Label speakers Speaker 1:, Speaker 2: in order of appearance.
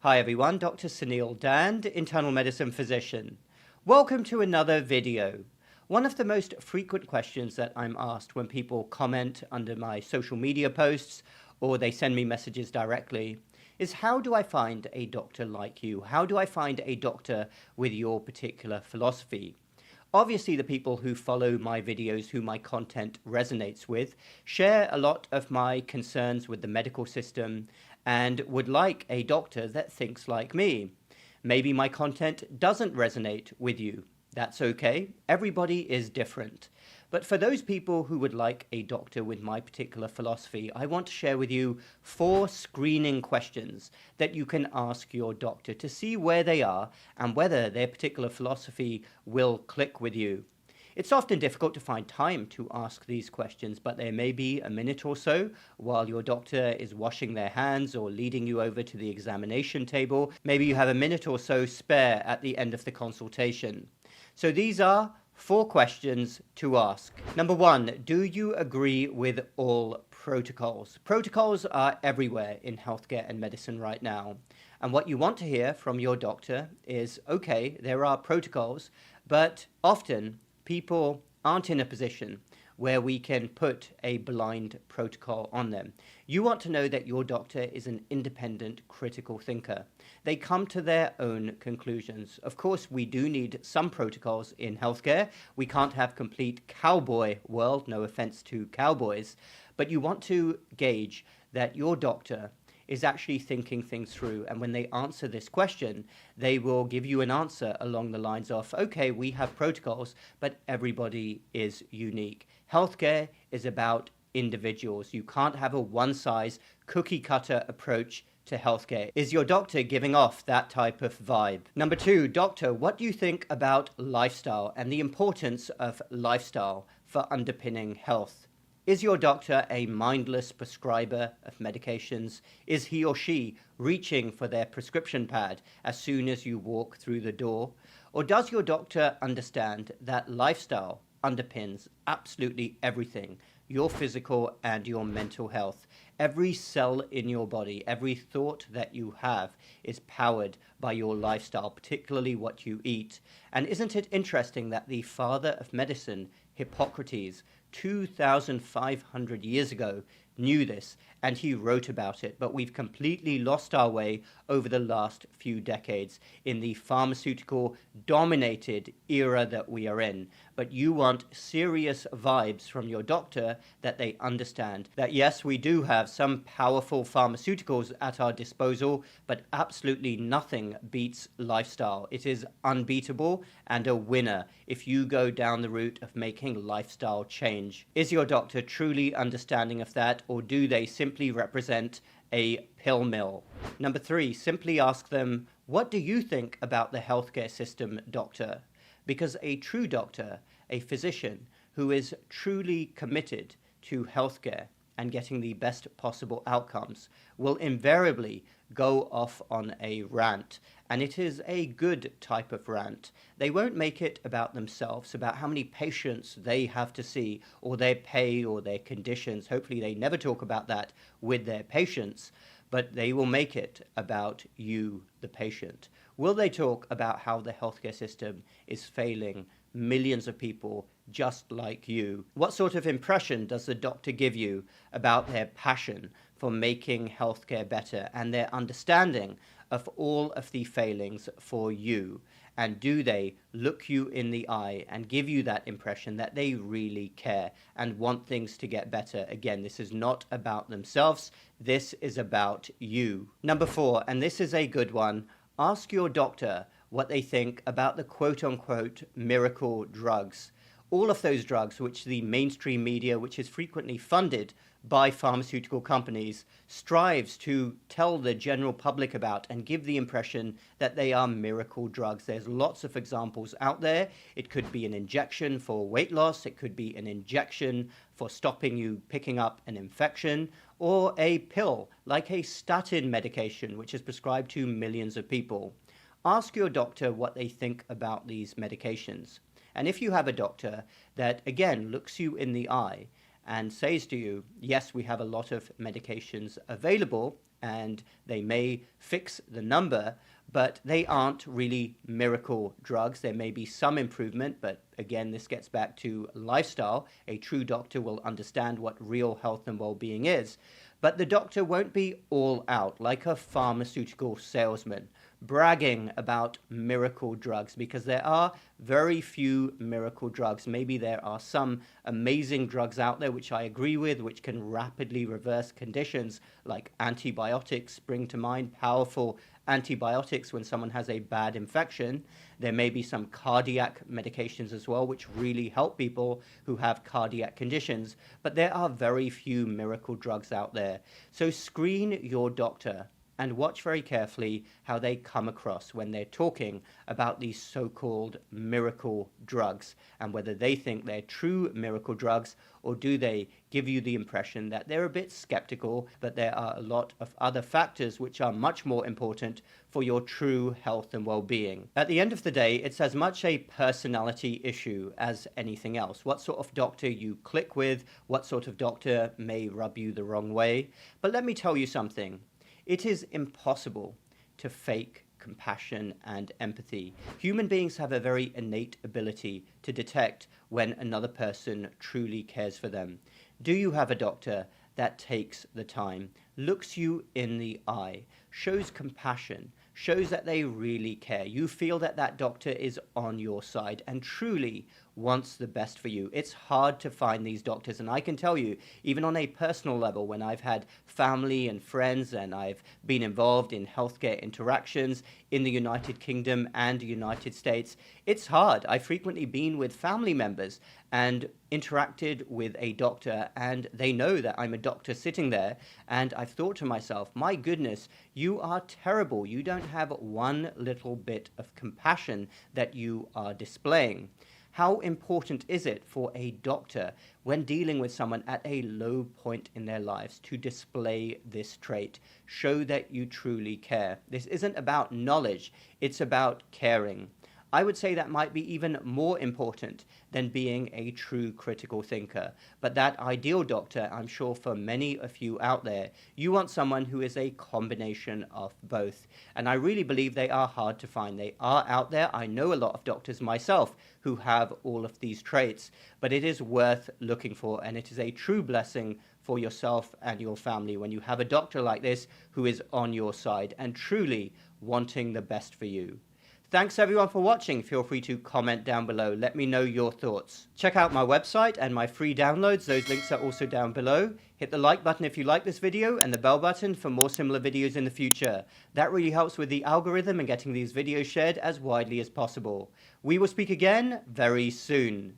Speaker 1: Hi everyone, Dr. Suneel Dhand, internal medicine physician. Welcome to another video. One of the most frequent questions that I'm asked when people comment under my social media posts or they send me messages directly is, how do I find a doctor like you? How do I find a doctor with your particular philosophy? Obviously, the people who follow my videos, who my content resonates with, share a lot of my concerns with the medical system and would like a doctor that thinks like me. Maybe my content doesn't resonate with you. That's okay. Everybody is different. But for those people who would like a doctor with my particular philosophy, I want to share with you 4 screening questions that you can ask your doctor to see where they are and whether their particular philosophy will click with you. It's often difficult to find time to ask these questions, but there may be a minute or so while your doctor is washing their hands or leading you over to the examination table. Maybe you have a minute or so spare at the end of the consultation. So these are 4 questions to ask. Number 1, do you agree with all protocols? Protocols are everywhere in healthcare and medicine right now. And what you want to hear from your doctor is, okay, there are protocols, but often people aren't in a position where we can put a blind protocol on them. You want to know that your doctor is an independent, critical thinker. They come to their own conclusions. Of course, we do need some protocols in healthcare. We can't have complete cowboy world, no offense to cowboys, but you want to gauge that your doctor is actually thinking things through, and when they answer this question, they will give you an answer along the lines of, okay, we have protocols, but everybody is unique. Healthcare is about individuals. You can't have a one-size cookie-cutter approach to healthcare. Is your doctor giving off that type of vibe? Number 2, doctor, what do you think about lifestyle and the importance of lifestyle for underpinning health? Is your doctor a mindless prescriber of medications? Is he or she reaching for their prescription pad as soon as you walk through the door? Or does your doctor understand that lifestyle underpins absolutely everything, your physical and your mental health? Every cell in your body, every thought that you have is powered by your lifestyle, particularly what you eat. And isn't it interesting that the father of medicine, Hippocrates, 2,500 years ago, knew this, and he wrote about it, but we've completely lost our way over the last few decades in the pharmaceutical dominated era that we are in. But you want serious vibes from your doctor that they understand that yes, we do have some powerful pharmaceuticals at our disposal, but absolutely nothing beats lifestyle. It is unbeatable and a winner if you go down the route of making lifestyle change. Is your doctor truly understanding of that, or do they simply represent a pill mill? Number 3, simply ask them, what do you think about the healthcare system, doctor? Because a true doctor, a physician who is truly committed to healthcare and getting the best possible outcomes, will invariably go off on a rant. And it is a good type of rant. They won't make it about themselves, about how many patients they have to see, or their pay, or their conditions. Hopefully they never talk about that with their patients, but they will make it about you, the patient. Will they talk about how the healthcare system is failing millions of people just like you? What sort of impression does the doctor give you about their passion for making healthcare better and their understanding of all of the failings for you? And do they look you in the eye and give you that impression that they really care and want things to get better? Again, this is not about themselves. This is about you. Number 4, and this is a good one, ask your doctor what they think about the quote-unquote miracle drugs. All of those drugs which the mainstream media, which is frequently funded by pharmaceutical companies, strives to tell the general public about and give the impression that they are miracle drugs. There's lots of examples out there. It could be an injection for weight loss, it could be an injection for stopping you picking up an infection, or a pill like a statin medication which is prescribed to millions of people. Ask your doctor what they think about these medications. And if you have a doctor that, again, looks you in the eye and says to you, yes, we have a lot of medications available, and they may fix the number, but they aren't really miracle drugs. There may be some improvement, but again, this gets back to lifestyle. A true doctor will understand what real health and well-being is. But the doctor won't be all out like a pharmaceutical salesman, bragging about miracle drugs, because there are very few miracle drugs. Maybe there are some amazing drugs out there, which I agree with, which can rapidly reverse conditions, like antibiotics spring to mind, powerful antibiotics when someone has a bad infection. There may be some cardiac medications as well, which really help people who have cardiac conditions, but there are very few miracle drugs out there. So screen your doctor and watch very carefully how they come across when they're talking about these so-called miracle drugs, and whether they think they're true miracle drugs, or do they give you the impression that they're a bit skeptical, but there are a lot of other factors which are much more important for your true health and well-being. At the end of the day, it's as much a personality issue as anything else. What sort of doctor you click with, what sort of doctor may rub you the wrong way. But let me tell you something. It is impossible to fake compassion and empathy. Human beings have a very innate ability to detect when another person truly cares for them. Do you have a doctor that takes the time, looks you in the eye, shows compassion, shows that they really care? You feel that that doctor is on your side and truly wants the best for you. It's hard to find these doctors, and I can tell you, even on a personal level, when I've had family and friends and I've been involved in healthcare interactions in the United Kingdom and the United States, it's hard. I've frequently been with family members and interacted with a doctor, and they know that I'm a doctor sitting there, and I've thought to myself, my goodness, you are terrible. You don't have one little bit of compassion that you are displaying. How important is it for a doctor, when dealing with someone at a low point in their lives, to display this trait? Show that you truly care. This isn't about knowledge, it's about caring. I would say that might be even more important than being a true critical thinker. But that ideal doctor, I'm sure for many of you out there, you want someone who is a combination of both. And I really believe they are hard to find. They are out there. I know a lot of doctors myself who have all of these traits, but it is worth looking for, and it is a true blessing for yourself and your family when you have a doctor like this who is on your side and truly wanting the best for you. Thanks everyone for watching. Feel free to comment down below. Let me know your thoughts. Check out my website and my free downloads. Those links are also down below. Hit the like button if you like this video and the bell button for more similar videos in the future. That really helps with the algorithm and getting these videos shared as widely as possible. We will speak again very soon.